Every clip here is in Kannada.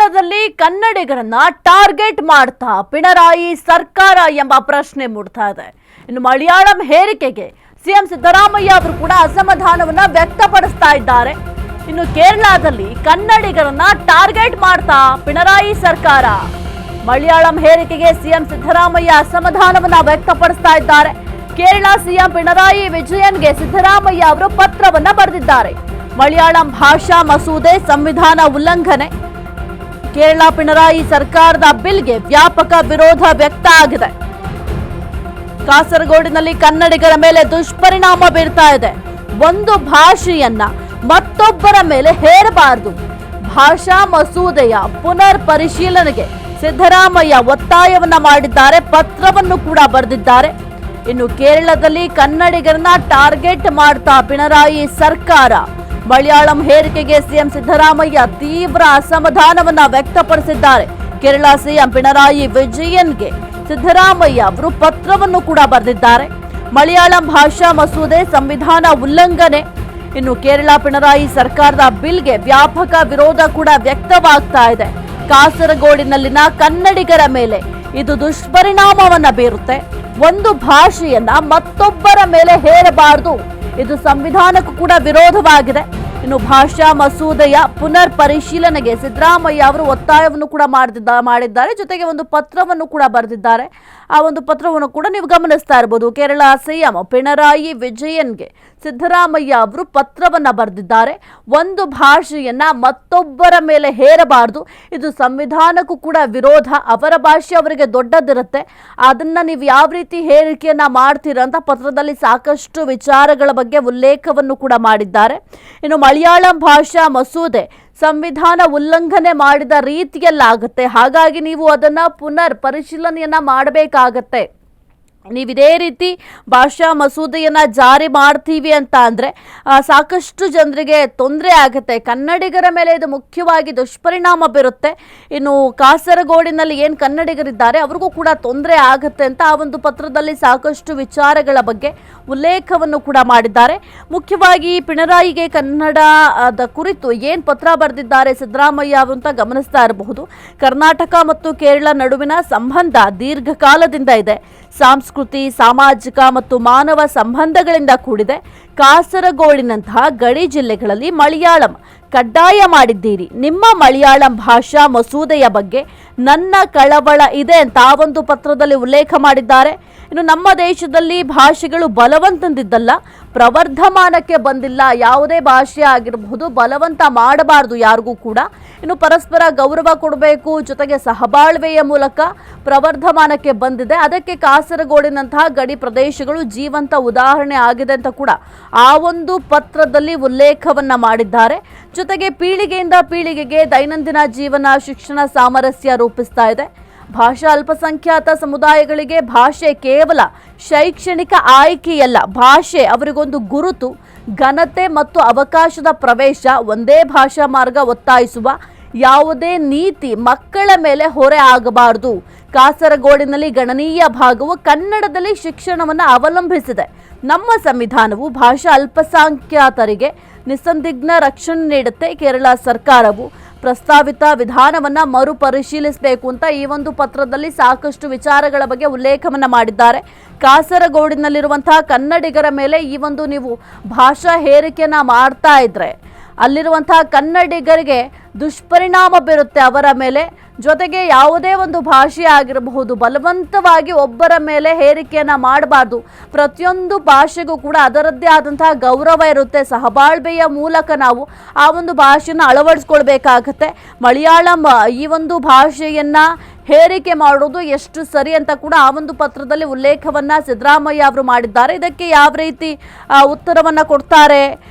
ಕೇರಳದಲ್ಲಿ ಕನ್ನಡಿಗರನ್ನ ಟಾರ್ಗೆಟ್ ಮಾಡ್ತಾ ಪಿಣರಾಯಿ ಸರ್ಕಾರ ಎಂಬ ಪ್ರಶ್ನೆ ಮೂಡ್ತಾ ಇದೆ. ಇನ್ನು ಮಲಯಾಳಂ ಹೇರಿಕೆಗೆ ಸಿಎಂ ಸಿದ್ದರಾಮಯ್ಯ ಅವರು ಕೂಡ ಅಸಮಾಧಾನವನ್ನ ವ್ಯಕ್ತಪಡಿಸ್ತಾ ಇದ್ದಾರೆ. ಇನ್ನು ಕೇರಳದಲ್ಲಿ ಕನ್ನಡಿಗರನ್ನ ಟಾರ್ಗೆಟ್ ಮಾಡ್ತಾ ಪಿಣರಾಯಿ ಸರ್ಕಾರ ಮಲಯಾಳಂ ಹೇರಿಕೆಗೆ ಸಿಎಂ ಸಿದ್ದರಾಮಯ್ಯ ಅಸಮಾಧಾನವನ್ನ ವ್ಯಕ್ತಪಡಿಸ್ತಾ ಇದ್ದಾರೆ. ಕೇರಳ ಸಿಎಂ ಪಿಣರಾಯಿ ವಿಜಯನ್ಗೆ ಸಿದ್ದರಾಮಯ್ಯ ಅವರು ಪತ್ರವನ್ನ ಬರೆದಿದ್ದಾರೆ. ಮಲಯಾಳಂ ಭಾಷಾ ಮಸೂದೆ ಸಂವಿಧಾನ ಉಲ್ಲಂಘನೆ, ಕೇರಳ ಪಿಣರಾಯಿ ಸರ್ಕಾರದ ಬಿಲ್ಗೆ ವ್ಯಾಪಕ ವಿರೋಧ ವ್ಯಕ್ತ ಆಗಿದೆ. ಕಾಸರಗೋಡಿನಲ್ಲಿ ಕನ್ನಡಿಗರ ಮೇಲೆ ದುಷ್ಪರಿಣಾಮ ಬೀರ್ತಾ ಇದೆ. ಒಂದು ಭಾಷೆಯನ್ನ ಮತ್ತೊಬ್ಬರ ಮೇಲೆ ಹೇರಬಾರದು. ಭಾಷಾ ಮಸೂದೆಯ ಪುನರ್ ಪರಿಶೀಲನೆಗೆ ಸಿದ್ದರಾಮಯ್ಯ ಒತ್ತಾಯವನ್ನ ಮಾಡಿದ್ದಾರೆ. ಪತ್ರವನ್ನು ಕೂಡ ಬರೆದಿದ್ದಾರೆ. ಇನ್ನು ಕೇರಳದಲ್ಲಿ ಕನ್ನಡಿಗರನ್ನ ಟಾರ್ಗೆಟ್ ಮಾಡ್ತಾ ಪಿಣರಾಯಿ ಸರ್ಕಾರ ಮಲಯಾಳಂ ಹೇರಿಕೆಗೆ ಸಿಎಂ ಸಿದ್ದರಾಮಯ್ಯ ತೀವ್ರ ಅಸಮಾಧಾನವನ್ನ ವ್ಯಕ್ತಪಡಿಸಿದ್ದಾರೆ. ಕೇರಳ ಸಿಎಂ ಪಿಣರಾಯಿ ವಿಜಯನ್ಗೆ ಸಿದ್ದರಾಮಯ್ಯ ಅವರು ಪತ್ರವನ್ನು ಕೂಡ ಬರೆದಿದ್ದಾರೆ. ಮಲಯಾಳಂ ಭಾಷಾ ಮಸೂದೆ ಸಂವಿಧಾನ ಉಲ್ಲಂಘನೆ, ಇನ್ನು ಕೇರಳ ಪಿಣರಾಯಿ ಸರ್ಕಾರದ ಬಿಲ್ಗೆ ವ್ಯಾಪಕ ವಿರೋಧ ಕೂಡ ವ್ಯಕ್ತವಾಗ್ತಾ ಇದೆ. ಕಾಸರಗೋಡಿನಲ್ಲಿನ ಕನ್ನಡಿಗರ ಮೇಲೆ ಇದು ದುಷ್ಪರಿಣಾಮವನ್ನ ಬೀರುತ್ತೆ. ಒಂದು ಭಾಷೆಯನ್ನ ಮತ್ತೊಬ್ಬರ ಮೇಲೆ ಹೇರಬಾರದು. ಇದು ಸಂವಿಧಾನಕ್ಕೂ ಕೂಡ ವಿರೋಧವಾಗಿದೆ. ಇನ್ನು ಭಾಷಾ ಮಸೂದೆಯ ಪುನರ್ ಪರಿಶೀಲನೆಗೆ ಸಿದ್ದರಾಮಯ್ಯ ಅವರು ಒತ್ತಾಯವನ್ನು ಕೂಡ ಮಾಡಿದ್ದಾರೆ. ಜೊತೆಗೆ ಒಂದು ಪತ್ರವನ್ನು ಕೂಡ ಬರೆದಿದ್ದಾರೆ. ಆ ಒಂದು ಪತ್ರವನ್ನು ಕೂಡ ನೀವು ಗಮನಿಸ್ತಾ ಇರಬಹುದು. ಕೇರಳ ಸಿಎಂ ಪಿಣರಾಯಿ ವಿಜಯನ್ಗೆ ಸಿದ್ದರಾಮಯ್ಯ ಅವರು ಪತ್ರವನ್ನ ಬರೆದಿದ್ದಾರೆ. ಒಂದು ಭಾಷೆಯನ್ನ ಮತ್ತೊಬ್ಬರ ಮೇಲೆ ಹೇರಬಾರದು. ಇದು ಸಂವಿಧಾನಕ್ಕೂ ಕೂಡ ವಿರೋಧ. ಅವರ ಭಾಷೆ ಅವರಿಗೆ ದೊಡ್ಡದಿರುತ್ತೆ. ಅದನ್ನ ನೀವು ಯಾವ ರೀತಿ ಹೇರಿಕೆಯನ್ನ ಮಾಡ್ತೀರಾ ಅಂತ ಪತ್ರದಲ್ಲಿ ಸಾಕಷ್ಟು ವಿಚಾರಗಳ ಬಗ್ಗೆ ಉಲ್ಲೇಖವನ್ನು ಕೂಡ ಮಾಡಿದ್ದಾರೆ. ಇನ್ನು ಮಲಯಾಳಂ ಭಾಷಾ ಮಸೂದೆ ಸಂವಿಧಾನ ಉಲ್ಲಂಘನೆ ಮಾಡಿದ ರೀತಿಯಲ್ಲಾಗುತ್ತೆ. ಹಾಗಾಗಿ ನೀವು ಅದನ್ನ ಪುನರ್ ಪರಿಶೀಲನೆಯನ್ನ ಮಾಡಬೇಕಾಗತ್ತೆ. ನೀವು ಇದೇ ರೀತಿ ಭಾಷಾ ಮಸೂದೆಯನ್ನ ಜಾರಿ ಮಾಡ್ತೀವಿ ಅಂತ ಅಂದ್ರೆ ಸಾಕಷ್ಟು ಜನರಿಗೆ ತೊಂದರೆ ಆಗುತ್ತೆ. ಕನ್ನಡಿಗರ ಮೇಲೆ ಇದು ಮುಖ್ಯವಾಗಿ ದುಷ್ಪರಿಣಾಮ ಬೀರುತ್ತೆ. ಇನ್ನು ಕಾಸರಗೋಡಿನಲ್ಲಿ ಏನು ಕನ್ನಡಿಗರಿದ್ದಾರೆ ಅವ್ರಿಗೂ ಕೂಡ ತೊಂದರೆ ಆಗುತ್ತೆ ಅಂತ ಆ ಒಂದು ಪತ್ರದಲ್ಲಿ ಸಾಕಷ್ಟು ವಿಚಾರಗಳ ಬಗ್ಗೆ ಉಲ್ಲೇಖವನ್ನು ಕೂಡ ಮಾಡಿದ್ದಾರೆ. ಮುಖ್ಯವಾಗಿ ಪಿಣರಾಯಿಗೆ ಕನ್ನಡದ ಕುರಿತು ಏನು ಪತ್ರ ಬರೆದಿದ್ದಾರೆ ಸಿದ್ದರಾಮಯ್ಯ ಅವರು ಅಂತ ಗಮನಿಸ್ತಾ ಇರಬಹುದು. ಕರ್ನಾಟಕ ಮತ್ತು ಕೇರಳ ನಡುವಿನ ಸಂಬಂಧ ದೀರ್ಘಕಾಲದಿಂದ ಇದೆ. ಸಂಸ್ಕೃತಿ, ಸಾಮಾಜಿಕ ಮತ್ತು ಮಾನವ ಸಂಬಂಧಗಳಿಂದ ಕೂಡಿದೆ. ಕಾಸರಗೋಡಿನಂತಹ ಗಡಿ ಜಿಲ್ಲೆಗಳಲ್ಲಿ ಮಲಯಾಳಂ ಕಡ್ಡಾಯ ಮಾಡಿದ್ದೀರಿ. ನಿಮ್ಮ ಮಲಯಾಳಂ ಭಾಷಾ ಮಸೂದೆಯ ಬಗ್ಗೆ ನನ್ನ ಕಳವಳ ಇದೆ ಅಂತ ಆ ಒಂದು ಪತ್ರದಲ್ಲಿ ಉಲ್ಲೇಖ ಮಾಡಿದ್ದಾರೆ. ಇನ್ನು ನಮ್ಮ ದೇಶದಲ್ಲಿ ಭಾಷೆಗಳು ಬಲವಂತದಿದ್ದಲ್ಲ, ಪ್ರವರ್ಧಮಾನಕ್ಕೆ ಬಂದಿಲ್ಲ. ಯಾವುದೇ ಭಾಷೆ ಆಗಿರಬಹುದು ಬಲವಂತ ಮಾಡಬಾರದು ಯಾರಿಗೂ ಕೂಡ. ಇನ್ನು ಪರಸ್ಪರ ಗೌರವ ಕೊಡಬೇಕು. ಜೊತೆಗೆ ಸಹಬಾಳ್ವೆಯ ಮೂಲಕ ಪ್ರವರ್ಧಮಾನಕ್ಕೆ ಬಂದಿದೆ. ಅದಕ್ಕೆ ಕಾಸರಗೋಡಿನಂತಹ ಗಡಿ ಪ್ರದೇಶಗಳು ಜೀವಂತ ಉದಾಹರಣೆ ಆಗಿದೆ ಅಂತ ಕೂಡ ಆ ಒಂದು ಪತ್ರದಲ್ಲಿ ಉಲ್ಲೇಖವನ್ನ ಮಾಡಿದ್ದಾರೆ. ಜೊತೆಗೆ ಪೀಳಿಗೆಯಿಂದ ಪೀಳಿಗೆಗೆ ದೈನಂದಿನ ಜೀವನ, ಶಿಕ್ಷಣ ಸಾಮರಸ್ಯ ರೂಪಿಸ್ತಾ ಇದೆ. ಭಾಷಾ ಅಲ್ಪಸಂಖ್ಯಾತ ಸಮುದಾಯಗಳಿಗೆ ಭಾಷೆ ಕೇವಲ ಶೈಕ್ಷಣಿಕ ಆಯ್ಕೆಯಲ್ಲ, ಭಾಷೆ ಅವರಿಗೊಂದು ಗುರುತು, ಘನತೆ ಮತ್ತು ಅವಕಾಶದ ಪ್ರವೇಶ. ಒಂದೇ ಭಾಷಾ ಮಾರ್ಗ ಒತ್ತಾಯಿಸುವ ಯಾವುದೇ ನೀತಿ ಮಕ್ಕಳ ಮೇಲೆ ಹೊರೆ ಆಗಬಾರದು. ಕಾಸರಗೋಡಿನಲ್ಲಿ ಗಣನೀಯ ಭಾಗವು ಕನ್ನಡದಲ್ಲಿ ಶಿಕ್ಷಣವನ್ನು ಅವಲಂಬಿಸಿದೆ. ನಮ್ಮ ಸಂವಿಧಾನವು ಭಾಷಾ ಅಲ್ಪಸಂಖ್ಯಾತರಿಗೆ ನಿಸ್ಸಂದಿಗ್ಧ ರಕ್ಷಣೆ ನೀಡುತ್ತೆ. ಕೇರಳ ಸರ್ಕಾರವು ಪ್ರಸ್ತಾವಿತ ವಿಧಾನವನ್ನ ಮರುಪರಿಶೀಲಿಸಬೇಕು ಅಂತ ಈ ಒಂದು ಪತ್ರದಲ್ಲಿ ಸಾಕಷ್ಟು ವಿಚಾರಗಳ ಬಗ್ಗೆ ಉಲ್ಲೇಖವನ್ನ ಮಾಡಿದ್ದಾರೆ. ಕಾಸರಗೋಡಿನಲ್ಲಿರುವಂತಹ ಕನ್ನಡಿಗರ ಮೇಲೆ ಈ ಒಂದು ನೀವು ಭಾಷಾ ಹೇರಿಕೆಯನ್ನ ಮಾಡ್ತಾ ಇದ್ರೆ ಅಲ್ಲಿರುವಂತಹ ಕನ್ನಡಿಗರಿಗೆ ದುಷ್ಪರಿಣಾಮ ಬೀರುತ್ತೆ ಅವರ ಮೇಲೆ. ಜೊತೆಗೆ ಯಾವುದೇ ಒಂದು ಭಾಷೆ ಆಗಿರಬಹುದು ಬಲವಂತವಾಗಿ ಒಬ್ಬರ ಮೇಲೆ ಹೇರಿಕೆಯನ್ನ ಮಾಡಬಾರ್ದು. ಪ್ರತಿಯೊಂದು ಭಾಷೆಗೂ ಕೂಡ ಅದರದ್ದೇ ಆದಂತಹ ಗೌರವ ಇರುತ್ತೆ. ಸಹಬಾಳ್ವೆಯ ಮೂಲಕ ನಾವು ಆ ಒಂದು ಭಾಷೆಯನ್ನು ಅಳವಡಿಸ್ಕೊಳ್ಬೇಕಾಗತ್ತೆ. ಮಲಯಾಳಂ ಈ ಒಂದು ಭಾಷೆಯನ್ನ ಹೇರಿಕೆ ಮಾಡೋದು ಎಷ್ಟು ಸರಿ ಅಂತ ಕೂಡ ಆ ಒಂದು ಪತ್ರದಲ್ಲಿ ಉಲ್ಲೇಖವನ್ನ ಸಿದ್ದರಾಮಯ್ಯ ಅವರು ಮಾಡಿದ್ದಾರೆ. ಇದಕ್ಕೆ ಯಾವ ರೀತಿ ಉತ್ತರವನ್ನ ಕೊಡ್ತಾರೆ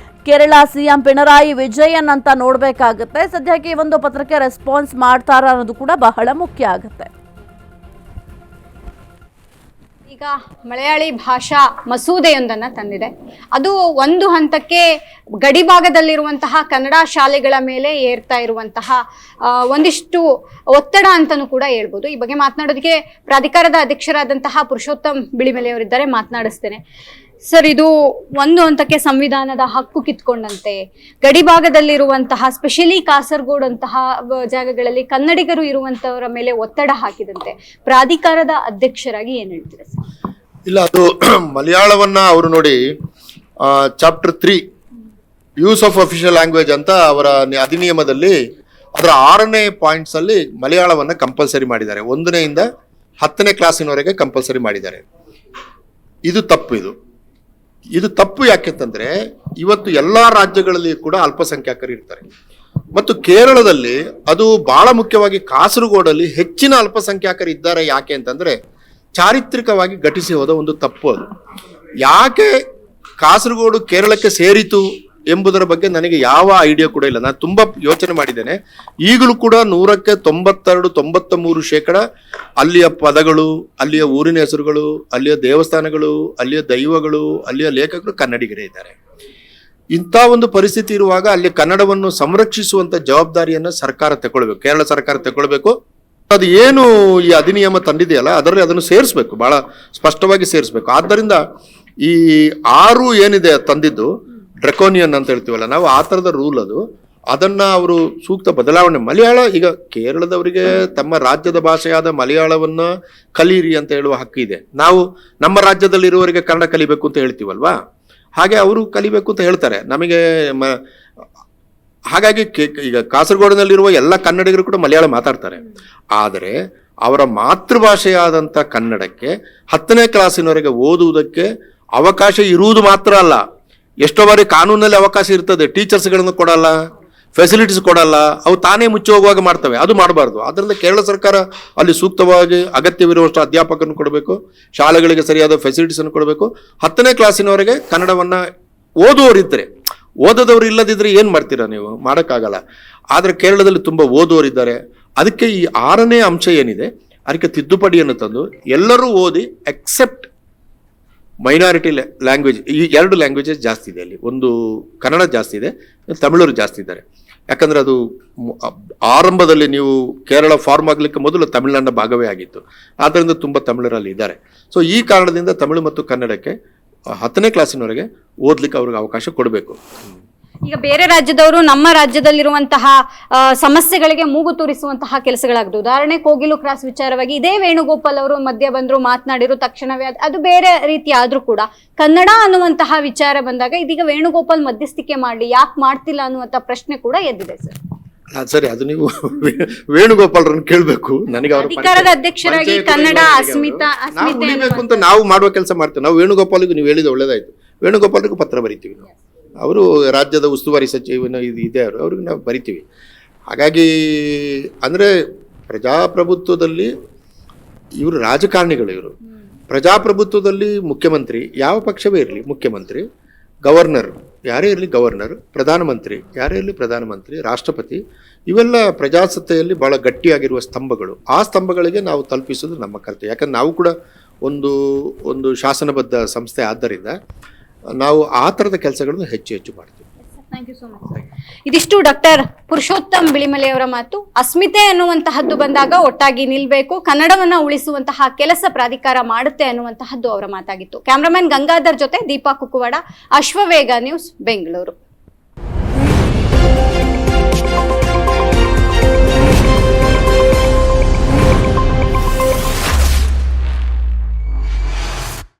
ಕೇರಳ ಸಿಎಂ ಪಿಣರಾಯಿ ವಿಜಯನ್ ಅಂತ ನೋಡಬೇಕಾಗುತ್ತೆ. ಸದ್ಯಕ್ಕೆ ಈ ಒಂದು ಪತ್ರಕ್ಕೆ ರೆಸ್ಪಾನ್ಸ್ ಮಾಡ್ತಾರ ಅನ್ನೋದು ಕೂಡ ಬಹಳ ಮುಖ್ಯ ಆಗುತ್ತೆ. ಈಗ ಮಲಯಾಳಿ ಭಾಷಾ ಮಸೂದೆಯೊಂದನ್ನು ತಂದಿದೆ. ಅದು ಒಂದು ಹಂತಕ್ಕೆ ಗಡಿಭಾಗದಲ್ಲಿರುವಂತಹ ಕನ್ನಡ ಶಾಲೆಗಳ ಮೇಲೆ ಏರ್ತಾ ಇರುವಂತಹ ಒಂದಿಷ್ಟು ಒತ್ತಡ ಅಂತಲೂ ಕೂಡ ಹೇಳ್ಬೋದು. ಈ ಬಗ್ಗೆ ಮಾತನಾಡೋದಕ್ಕೆ ಪ್ರಾಧಿಕಾರದ ಅಧ್ಯಕ್ಷರಾದಂತಹ ಪುರುಷೋತ್ತಮ್ ಬಿಳಿಮಲೆ ಅವರಿದ್ದಾರೆ, ಮಾತನಾಡಿಸ್ತೇನೆ. ಸರ್, ಇದು ಒಂದು ಹಂತಕ್ಕೆ ಸಂವಿಧಾನದ ಹಕ್ಕು ಕಿತ್ಕೊಂಡಂತೆ, ಗಡಿ ಭಾಗದಲ್ಲಿರುವಂತಹ ಸ್ಪೆಷಲಿ ಕಾಸರಗೋಡು ಅಂತಹ ಜಾಗಗಳಲ್ಲಿ ಕನ್ನಡಿಗರು ಇರುವಂತವರ ಮೇಲೆ ಒತ್ತಡ ಹಾಕಿದಂತೆ, ಪ್ರಾಧಿಕಾರದ ಅಧ್ಯಕ್ಷರಾಗಿ ಏನ್ ಹೇಳ್ತೀರಾ ಸರ್? ಇಲ್ಲ, ಅದು ಮಲಯಾಳವನ್ನ ಅವರು ನೋಡಿ chapter 3 use of official language ಅಂತ ಅವರ ಅಧಿನಿಯಮದಲ್ಲಿ ಅದರ 6ನೇ ಪಾಯಿಂಟ್ಸ್ ಅಲ್ಲಿ ಮಲಯಾಳವನ್ನ ಕಂಪಲ್ಸರಿ ಮಾಡಿದ್ದಾರೆ. 1ನೇಯಿಂದ 10ನೇ ಕ್ಲಾಸಿನವರೆಗೆ ಕಂಪಲ್ಸರಿ ಮಾಡಿದ್ದಾರೆ. ಇದು ತಪ್ಪು. ಇದು ತಪ್ಪು ಯಾಕೆಂತಂದ್ರೆ ಇವತ್ತು ಎಲ್ಲಾ ರಾಜ್ಯಗಳಲ್ಲಿ ಕೂಡ ಅಲ್ಪಸಂಖ್ಯಾತರು ಇರ್ತಾರೆ ಮತ್ತು ಕೇರಳದಲ್ಲಿ ಅದು ಬಹಳ ಮುಖ್ಯವಾಗಿ ಕಾಸರಗೋಡಲ್ಲಿ ಹೆಚ್ಚಿನ ಅಲ್ಪಸಂಖ್ಯಾತರು ಇದ್ದಾರೆ. ಯಾಕೆ ಅಂತಂದ್ರೆ ಚಾರಿತ್ರಿಕವಾಗಿ ಘಟಿಸಿ ಹೋದ ಒಂದು ತಪ್ಪು ಅದು. ಯಾಕೆ ಕಾಸರಗೋಡು ಕೇರಳಕ್ಕೆ ಸೇರಿತು ಎಂಬುದರ ಬಗ್ಗೆ ನನಗೆ ಯಾವ ಐಡಿಯಾ ಕೂಡ ಇಲ್ಲ. ನಾನು ತುಂಬಾ ಯೋಚನೆ ಮಾಡಿದ್ದೇನೆ. ಈಗಲೂ ಕೂಡ 100ಕ್ಕೆ 92-93% ಅಲ್ಲಿಯ ಪದಗಳು, ಅಲ್ಲಿಯ ಊರಿನ ಹೆಸರುಗಳು, ಅಲ್ಲಿಯ ದೇವಸ್ಥಾನಗಳು, ಅಲ್ಲಿಯ ದೈವಗಳು, ಅಲ್ಲಿಯ ಲೇಖಕರು ಕನ್ನಡಿಗರೇ ಇದ್ದಾರೆ. ಇಂಥ ಒಂದು ಪರಿಸ್ಥಿತಿ ಇರುವಾಗ ಅಲ್ಲಿ ಕನ್ನಡವನ್ನು ಸಂರಕ್ಷಿಸುವಂತ ಜವಾಬ್ದಾರಿಯನ್ನ ಸರ್ಕಾರ ತಗೊಳ್ಬೇಕು, ಕೇರಳ ಸರ್ಕಾರ ತಗೊಳ್ಬೇಕು. ಅದು ಏನು ಈ ಅಧಿನಿಯಮ ತಂದಿದೆಯಲ್ಲ ಅದರಲ್ಲಿ ಅದನ್ನು ಸೇರಿಸ್ಬೇಕು, ಬಹಳ ಸ್ಪಷ್ಟವಾಗಿ ಸೇರಿಸ್ಬೇಕು. ಆದ್ದರಿಂದ ಈ 6 ಏನಿದೆ ತಂದಿದ್ದು ಡ್ರೆಕೋನಿಯನ್ ಅಂತ ಹೇಳ್ತೀವಲ್ಲ ನಾವು, ಆ ಥರದ ರೂಲ್ ಅದು. ಅದನ್ನ ಅವರು ಸೂಕ್ತ ಬದಲಾವಣೆ. ಮಲಯಾಳ ಈಗ ಕೇರಳದವರಿಗೆ ತಮ್ಮ ರಾಜ್ಯದ ಭಾಷೆಯಾದ ಮಲಯಾಳವನ್ನ ಕಲೀರಿ ಅಂತ ಹೇಳುವ ಹಕ್ಕು ಇದೆ. ನಾವು ನಮ್ಮ ರಾಜ್ಯದಲ್ಲಿರುವವರಿಗೆ ಕನ್ನಡ ಕಲಿಬೇಕು ಅಂತ ಹೇಳ್ತೀವಲ್ವಾ, ಹಾಗೆ ಅವರು ಕಲಿಬೇಕು ಅಂತ ಹೇಳ್ತಾರೆ ನಮಗೆ. ಹಾಗಾಗಿ ಈಗ ಕಾಸರಗೋಡಿನಲ್ಲಿರುವ ಎಲ್ಲ ಕನ್ನಡಿಗರು ಕೂಡ ಮಲಯಾಳ ಮಾತಾಡ್ತಾರೆ. ಆದರೆ ಅವರ ಮಾತೃಭಾಷೆಯಾದಂಥ ಕನ್ನಡಕ್ಕೆ 10ನೇ ಕ್ಲಾಸಿನವರೆಗೆ ಓದುವುದಕ್ಕೆ ಅವಕಾಶ ಇರುವುದು ಮಾತ್ರ ಅಲ್ಲ, ಎಷ್ಟೋ ಬಾರಿ ಕಾನೂನಲ್ಲಿ ಅವಕಾಶ ಇರ್ತದೆ, ಟೀಚರ್ಸ್ಗಳನ್ನು ಕೊಡಲ್ಲ, ಫೆಸಿಲಿಟೀಸ್ ಕೊಡಲ್ಲ, ಅವು ತಾನೇ ಮುಚ್ಚಿ ಹೋಗುವಾಗ ಮಾಡ್ತವೆ. ಅದು ಮಾಡಬಾರ್ದು. ಅದರಿಂದ ಕೇರಳ ಸರ್ಕಾರ ಅಲ್ಲಿ ಸೂಕ್ತವಾಗಿ ಅಗತ್ಯವಿರುವಷ್ಟು ಅಧ್ಯಾಪಕರನ್ನು ಕೊಡಬೇಕು, ಶಾಲೆಗಳಿಗೆ ಸರಿಯಾದ ಫೆಸಿಲಿಟೀಸನ್ನು ಕೊಡಬೇಕು. 10ನೇ ಕ್ಲಾಸಿನವರೆಗೆ ಕನ್ನಡವನ್ನು ಓದುವವರಿದ್ದರೆ, ಓದದವರು ಇಲ್ಲದಿದ್ದರೆ ಏನು ಮಾಡ್ತೀರಾ ನೀವು? ಮಾಡೋಕ್ಕಾಗಲ್ಲ. ಆದರೆ ಕೇರಳದಲ್ಲಿ ತುಂಬ ಓದುವರಿದ್ದಾರೆ. ಅದಕ್ಕೆ ಈ 6ನೇ ಅಂಶ ಏನಿದೆ ಅದಕ್ಕೆ ತಿದ್ದುಪಡಿಯನ್ನು ತಂದು ಎಲ್ಲರೂ ಓದಿ ಎಕ್ಸೆಪ್ಟ್ ಮೈನಾರಿಟಿ ಲ್ಯಾಂಗ್ವೇಜ್, ಈ 2 ಲ್ಯಾಂಗ್ವೇಜಸ್ ಜಾಸ್ತಿ ಇದೆ ಅಲ್ಲಿ. ಒಂದು ಕನ್ನಡ ಜಾಸ್ತಿ ಇದೆ, ತಮಿಳರು ಜಾಸ್ತಿ ಇದ್ದಾರೆ. ಯಾಕಂದರೆ ಅದು ಆರಂಭದಲ್ಲಿ ನೀವು ಕೇರಳ ಫಾರ್ಮ್ ಆಗಲಿಕ್ಕೆ ಮೊದಲು ತಮಿಳುನಾಡಿನ ಭಾಗವೇ ಆಗಿತ್ತು. ಆದ್ದರಿಂದ ತುಂಬ ತಮಿಳರಲ್ಲಿ ಇದ್ದಾರೆ. ಸೊ ಈ ಕಾರಣದಿಂದ ತಮಿಳು ಮತ್ತು ಕನ್ನಡಕ್ಕೆ 10ನೇ ಕ್ಲಾಸಿನವರೆಗೆ ಓದಲಿಕ್ಕೆ ಅವ್ರಿಗೆ ಅವಕಾಶ ಕೊಡಬೇಕು. ಈಗ ಬೇರೆ ರಾಜ್ಯದವರು ನಮ್ಮ ರಾಜ್ಯದಲ್ಲಿರುವಂತಹ ಸಮಸ್ಯೆಗಳಿಗೆ ಮೂಗು ತೂರಿಸುವಂತಹ ಕೆಲಸಗಳಾಗ್ದು. ಉದಾಹರಣೆ ಕೋಗಿಲು ಕ್ರಾಸ್ ವಿಚಾರವಾಗಿ ಇದೇ ವೇಣುಗೋಪಾಲ್ ಅವರು ಮಧ್ಯ ಬಂದ್ರು, ಮಾತನಾಡಿರು, ತಕ್ಷಣವೇ ಅದು ಬೇರೆ ರೀತಿ ಆದ್ರೂ ಕೂಡ ಕನ್ನಡ ಅನ್ನುವಂತಹ ವಿಚಾರ ಬಂದಾಗ ಇದೀಗ ವೇಣುಗೋಪಾಲ್ ಮಧ್ಯಸ್ಥಿಕೆ ಮಾಡಲಿ, ಯಾಕೆ ಮಾಡ್ತಿಲ್ಲ ಅನ್ನುವಂತ ಪ್ರಶ್ನೆ ಕೂಡ ಎದ್ದಿದೆ ಸರ್. ಸರಿ, ಅದು ನೀವು ವೇಣುಗೋಪಾಲ್ರನ್ನು ಕೇಳಬೇಕು. ನನಗೆ ಅವರ ಅಧಿಕಾರದ ಅಧ್ಯಕ್ಷರಾಗಿ ಕನ್ನಡ ಅಸ್ಮಿತಾ ಅಂತ ನಾವು ಮಾಡುವ ಕೆಲಸ ಮಾಡ್ತೇವೆ. ನಾವು ವೇಣುಗೋಪಾಲ್ಗೂ ನೀವು ಹೇಳಿದ ಒಳ್ಳೇದಾಯ್ತು. ವೇಣುಗೋಪಾಲ್ರಿಗೂ ಪತ್ರ ಬರಿತೀವಿ ನಾವು. ಅವರು ರಾಜ್ಯದ ಉಸ್ತುವಾರಿ ಸಚಿವನ ಇದೆ, ಅವ್ರಿಗೆ ನಾವು ಬರಿತೀವಿ. ಹಾಗಾಗಿ ಅಂದರೆ ಪ್ರಜಾಪ್ರಭುತ್ವದಲ್ಲಿ ಇವರು ರಾಜಕಾರಣಿಗಳು. ಇವರು ಪ್ರಜಾಪ್ರಭುತ್ವದಲ್ಲಿ ಮುಖ್ಯಮಂತ್ರಿ, ಯಾವ ಪಕ್ಷವೇ ಇರಲಿ ಮುಖ್ಯಮಂತ್ರಿ, ಗವರ್ನರ್ ಯಾರೇ ಇರಲಿ ಗವರ್ನರ್, ಪ್ರಧಾನಮಂತ್ರಿ ಯಾರೇ ಇರಲಿ ಪ್ರಧಾನಮಂತ್ರಿ, ರಾಷ್ಟ್ರಪತಿ, ಇವೆಲ್ಲ ಪ್ರಜಾಸತ್ತೆಯಲ್ಲಿ ಭಾಳ ಗಟ್ಟಿಯಾಗಿರುವ ಸ್ತಂಭಗಳು. ಆ ಸ್ತಂಭಗಳಿಗೆ ನಾವು ತಲುಪಿಸೋದು ನಮ್ಮ ಕರ್ತವ್ಯ. ಯಾಕಂದ್ರೆ ನಾವು ಕೂಡ ಒಂದು ಶಾಸನಬದ್ಧ ಸಂಸ್ಥೆ ಆದ್ದರಿಂದ ನಾವು ಆ ಥರದ ಕೆಲಸಗಳನ್ನು ಹೆಚ್ಚು ಮಾಡ್ತೀವಿ. Thank you so much. ಇದಿಷ್ಟು ಡಾಕ್ಟರ್ ಪುರುಷೋತ್ತಮ್ ಬಿಳಿಮಲೆ ಅವರ ಮಾತು. ಅಸ್ಮಿತೆ ಅನ್ನುವಂತಹದ್ದು ಬಂದಾಗ ಒಟ್ಟಾಗಿ ನಿಲ್ಬೇಕು, ಕನ್ನಡವನ್ನ ಉಳಿಸುವಂತಹ ಕೆಲಸ ಪ್ರಾಧಿಕಾರ ಮಾಡುತ್ತೆ ಅನ್ನುವಂತಹದ್ದು ಅವರ ಮಾತಾಗಿತ್ತು. ಕ್ಯಾಮ್ರಾಮನ್ ಗಂಗಾಧರ್ ಜೊತೆ ದೀಪಾ ಕುಕ್ಕುವಾಡ, ಅಶ್ವವೇಗ ನ್ಯೂಸ್, ಬೆಂಗಳೂರು.